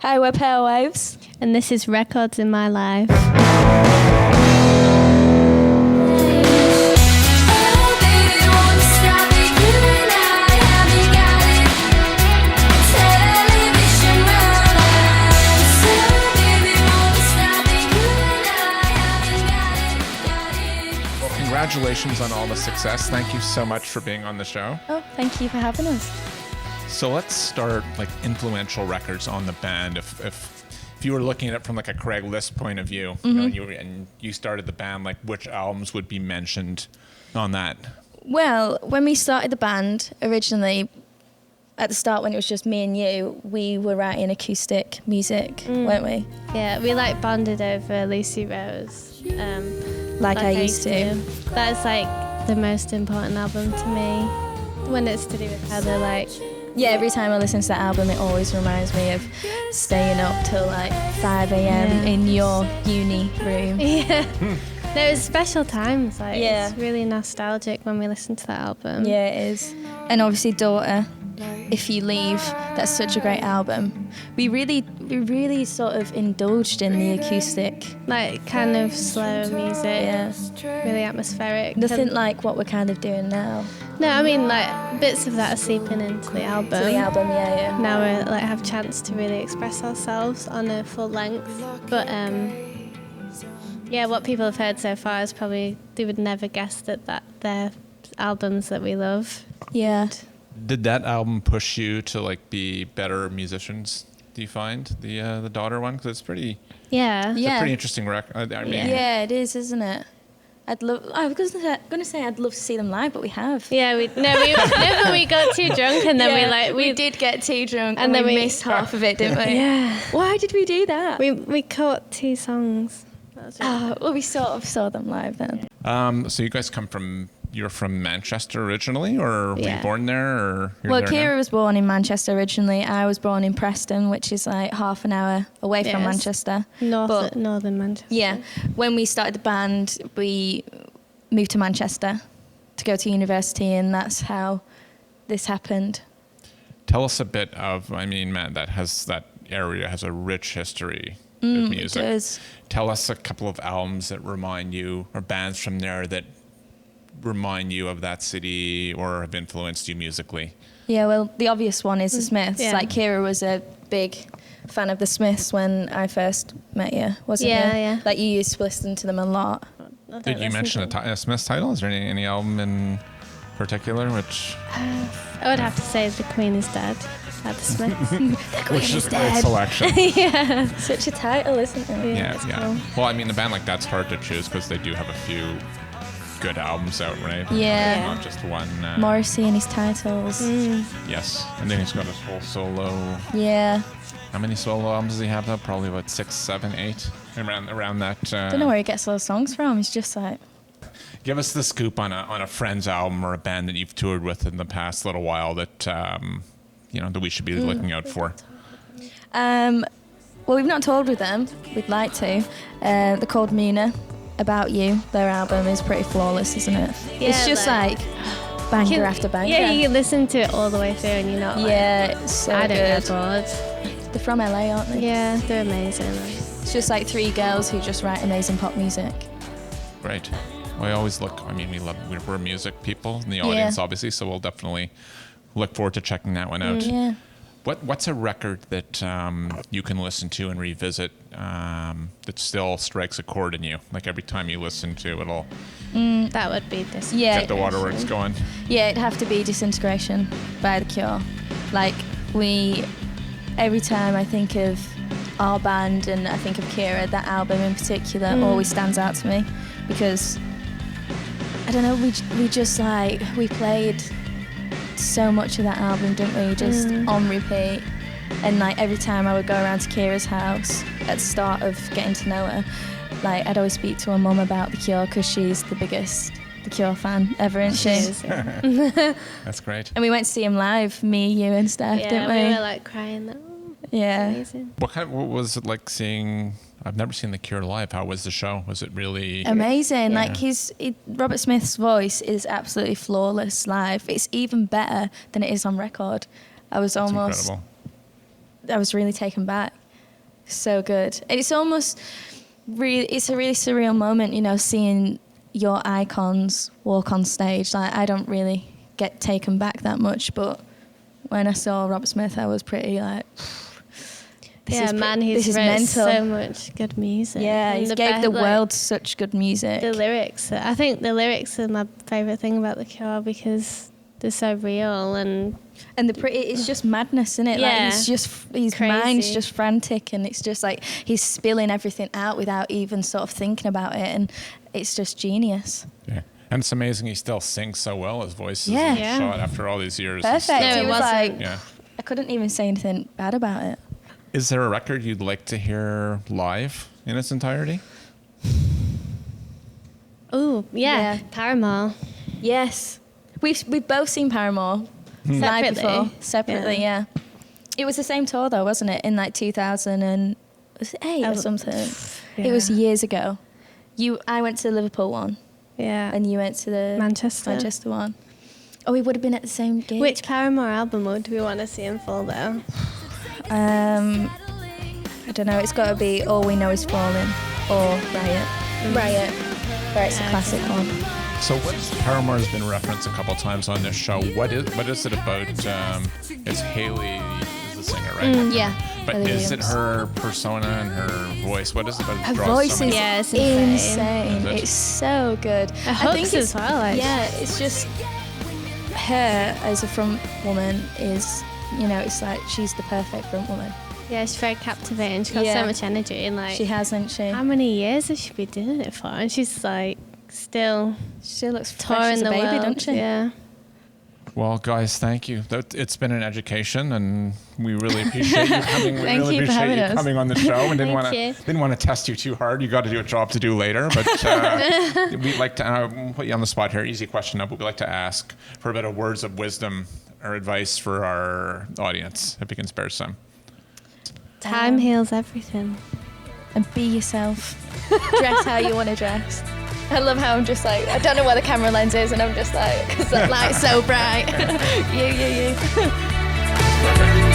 Hi, we're Pale Waves. And this is Records in My Life. Congratulations on all the success. Thank you so much for being on the show. Oh, thank you for having us. So let's start like influential records on the band. If you were looking at it from like a Craigslist point of view, you know, and you started the band, like which albums would be mentioned on that? Well, when we started the band originally, at the start when it was just me and you, we were writing acoustic music, weren't we? Yeah, we like bonded over Lucy Rose. Like I used to. That's like the most important album to me. When it's to do with Heather, like... Yeah, every time I listen to that album, it always reminds me of staying up till like 5 a.m. in your uni room. Yeah. There was special times, like it's really nostalgic when we listen to that album. Yeah, it is. And obviously Daughter, If You Leave, that's such a great album. We really sort of indulged in the acoustic. Like kind of slow music, really atmospheric. Nothing like what we're kind of doing now. No, I mean like bits of that are seeping into the album. Yeah. Now we like have a chance to really express ourselves on a full length. But yeah, what people have heard so far is probably they would never guess that they're albums that we love. Yeah. Did that album push you to like be better musicians? Do you find the Daughter one? Because it's pretty. Yeah. It's a pretty interesting record. I mean, yeah, it is, isn't it? I was going to say I'd love to see them live, but we have. Yeah, we got too drunk and then we did get too drunk and then we missed half of it, didn't we? Yeah. Why did we do that? We caught 2 songs. Well, we sort of saw them live then. So you guys you're from Manchester originally, or were you born there? Or well, Ciara was born in Manchester originally. I was born in Preston, which is like half an hour away from Manchester. Northern Manchester. Yeah. When we started the band, we moved to Manchester to go to university, and that's how this happened. Tell us a bit of, man, that area has a rich history of music. It does. Tell us a couple of albums that remind you, or bands from there that remind you of that city or have influenced you musically. Yeah, well, the obvious one is the Smiths. Yeah. Like Ciara was a big fan of the Smiths when I first met you, wasn't you? Yeah. Like you used to listen to them a lot. Did you mention a Smiths title? Is there any album in particular which... I would have to say The Queen is Dead at the Smiths. The Queen which is a dead. great selection. Yeah. Such a title, isn't it? Yeah. Cool. Well, a band like that's hard to choose because they do have a few good albums out, right? Yeah. Not just one. Morrissey and his titles. Yes. And then he's got his whole solo. Yeah. How many solo albums does he have though? Probably about 6, 7, 8. Around that. Don't know where he gets those songs from. He's just like... Give us the scoop on a friend's album or a band that you've toured with in the past little while that that we should be looking out for. Well, we've not toured with them. We'd like to. They're called Muna. About You. Their album is pretty flawless, isn't it? Yeah, it's just like banger after banger. Yeah, you can listen to it all the way through and you're not it's so I don't good. get bored. They're from LA, aren't they? Yeah, they're amazing. It's just like 3 girls who just write amazing pop music. Great. Well, I always look, we're music people in the audience, obviously, so we'll definitely look forward to checking that one out. Yeah. What's a record that you can listen to and revisit that still strikes a chord in you? Like every time you listen to it'll That would be this. get the waterworks going. Yeah, it'd have to be Disintegration by The Cure. Like every time I think of our band and I think of Ciara, that album in particular always stands out to me because I don't know, we just we played so much of that album, didn't we? Just on repeat. And every time I would go around to Ciara's house at the start of getting to know her, I'd always speak to her mum about The Cure because she's the biggest The Cure fan ever, isn't she? Is, yeah. That's great. And we went to see him live, me, you and Steph, didn't we? We were crying. Yeah. Amazing. What was it like seeing? I've never seen The Cure live. How was the show? Was it really amazing? Yeah. Robert Smith's voice is absolutely flawless live. It's even better than it is on record. I was incredible. really taken back. So good. And it's almost it's a really surreal moment, you know, seeing your icons walk on stage. Like, I don't really get taken back that much, but when I saw Robert Smith, I was pretty like, he's written so much good music. Yeah, and he gave the world such good music. The lyrics, I think the lyrics are my favourite thing about The Cure because they're so real and it's just madness, isn't it? Yeah. Like his Crazy. mind's just frantic, and it's just like he's spilling everything out without even sort of thinking about it, and it's just genius. Yeah. And it's amazing he still sings so well. His voice is Yeah. shot after all these years. Perfect. Still, No, It it was wasn't. like, yeah. I couldn't even say anything bad about it. Is there a record you'd like to hear live in its entirety? Oh, yeah, Yeah. Paramore. Yes. We've both seen Paramore live before. Separately, yeah. It was the same tour though, wasn't it? In like 2008 or something. It was years ago. I went to the Liverpool one, Yeah. and you went to the Manchester one. Oh, we would have been at the same gig. Which Paramore album would we want to see in full though? I don't know. It's got to be All We Know Is Falling or Riot. Riot, where it's a classic one. So Paramore has been referenced a couple times on this show. What is it about? It's Hayley is the singer, right? Yeah. But Hayley is it Williams. her persona and her voice? What is it about? Her draws voice so many- is Yeah, it's insane. insane. Is it? It's so good. Her hooks as well, actually. Yeah, it's just her as a front woman is, you know, it's like she's the perfect front woman. Yeah, she's very captivating. She's got Yeah. so much energy and like She hasn't she? how many years has she been doing it for? And she's like still She looks fresh touring as a the baby, world. doesn't she? Yeah. Well, guys, thank you. It's been an education, and we really appreciate you coming. We Thank really you for appreciate having you us. coming on the show. And Thank you. didn't want to test you too hard. You got to do a job to do later. But we'd like to put you on the spot here. Easy question up. But we'd like to ask for a bit of words of wisdom or advice for our audience, if you can spare some. Time heals everything. And be yourself. Dress how you want to dress. I love how I'm just like, I don't know where the camera lens is, and I'm just like, because that light's so bright. you. Perfect.